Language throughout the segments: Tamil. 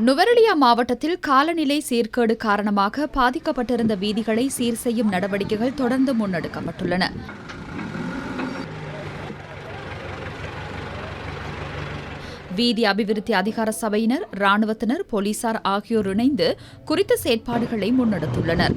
நுவரெலியா மாவட்டத்தில் காலநிலை சீர்கேடு காரணமாக பாதிக்கப்பட்டிருந்த வீதிகளை சீர் செய்யும் நடவடிக்கைகள் தொடர்ந்து முன்னெடுக்கப்பட்டுள்ளன. வீதி அபிவிருத்தி அதிகார சபையினர், ராணுவத்தினர், போலீசார் ஆகியோர் இணைந்து குறித்த செயற்பாடுகளை முன்னெடுத்துள்ளனர்.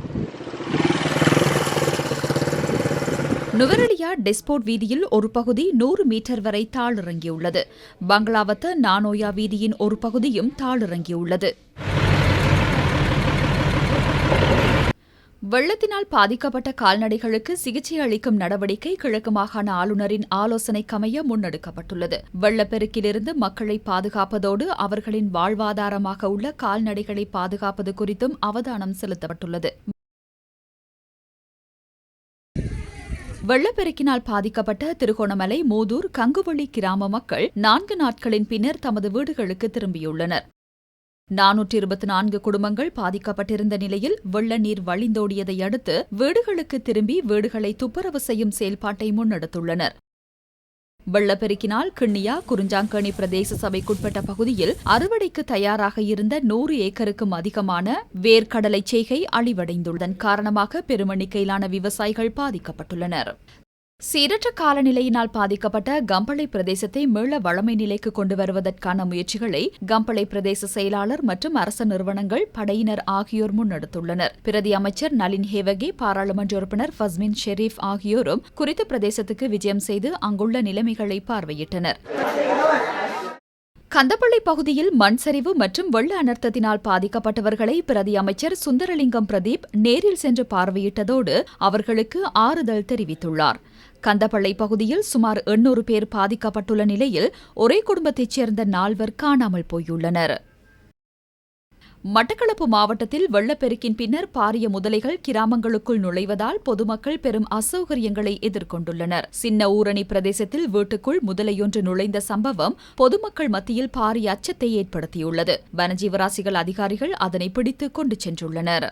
நுவரெலியா டெஸ்போர்ட் வீதியில் ஒரு பகுதி 100 மீட்டர் வரை தாழிறங்கியுள்ளது. பங்களாவத்த நானோயா வீதியின் ஒரு பகுதியும் தாழிறங்கியுள்ளது. வெள்ளத்தினால் பாதிக்கப்பட்ட கால்நடைகளுக்கு சிகிச்சை அளிக்கும் நடவடிக்கை கிழக்கு மாகாண ஆளுநரின் ஆலோசனைக்கமைய முன்னெடுக்கப்பட்டுள்ளது. வெள்ளப்பெருக்கிலிருந்து மக்களை பாதுகாப்பதோடு அவர்களின் வாழ்வாதாரமாக உள்ள கால்நடைகளை பாதுகாப்பது குறித்தும் அவதானம் செலுத்தப்பட்டுள்ளது. வெள்ளப்பெருக்கினால் பாதிக்கப்பட்ட திருகோணமலை, மூதூர், கங்குவள்ளி கிராம மக்கள் 4 நாட்களின் பின்னர் தமது வீடுகளுக்கு திரும்பியுள்ளனர். 424 குடும்பங்கள் பாதிக்கப்பட்டிருந்த நிலையில் வெள்ள நீர் வழிந்தோடியதை அடுத்து வீடுகளுக்கு திரும்பி வீடுகளை துப்புரவு செய்யும் செயல்பாட்டை முன்னெடுத்துள்ளனர். வெள்ளப்பெருக்கினால் கிண்ணியா, குறிஞ்சாங்கேணி பிரதேச சபைக்குட்பட்ட பகுதியில் அறுவடைக்கு தயாராக இருந்த 100 ஏக்கருக்கும் அதிகமான வேர்க்கடலை செய்கை அழிவடைந்துள்ளதன் காரணமாக பெருமெண்ணிக்கையிலான விவசாயிகள் பாதிக்கப்பட்டுள்ளனர். சீரற்ற காலநிலையினால் பாதிக்கப்பட்ட கம்பளை பிரதேசத்தை மீள வளமை நிலைக்கு கொண்டு வருவதற்கான முயற்சிகளை கம்பளை பிரதேச செயலாளர் மற்றும் அரச நிறுவனங்கள், படையினர் ஆகியோர் முன்னெடுத்துள்ளனர். பிரதி அமைச்சர் நளின் ஹேவகே, பாராளுமன்ற உறுப்பினர் ஃபஸ்மின் ஷெரீப் ஆகியோரும் குறித்த பிரதேசத்துக்கு விஜயம் செய்து அங்குள்ள நிலைமைகளை பார்வையிட்டனர். கந்தப்பள்ளி பகுதியில் மண் சரிவு மற்றும் வெள்ள அனர்த்தத்தினால் பாதிக்கப்பட்டவர்களை பிரதி அமைச்சர் சுந்தரலிங்கம் பிரதீப் நேரில் சென்று பார்வையிட்டதோடு அவர்களுக்கு ஆறுதல் தெரிவித்துள்ளார். கந்தப்பள்ளி பகுதியில் சுமார் 800 பேர் பாதிக்கப்பட்டுள்ள நிலையில் ஒரே குடும்பத்தைச் சேர்ந்த 4 காணாமல் போயுள்ளனர். மட்டக்களப்பு மாவட்டத்தில் வெள்ளப்பெருக்கின் பின்னர் பாரிய முதலைகள் கிராமங்களுக்குள் நுழைவதால் பொதுமக்கள் பெரும் அசௌகரியங்களை எதிர்கொண்டுள்ளனர். சின்ன ஊரணி பிரதேசத்தில் வீட்டுக்குள் முதலையொன்று நுழைந்த சம்பவம் பொதுமக்கள் மத்தியில் பாரிய அச்சத்தை ஏற்படுத்தியுள்ளது. வனஜீவராசிகள் அதிகாரிகள் அதனை பிடித்து கொண்டு சென்றுள்ளனர்.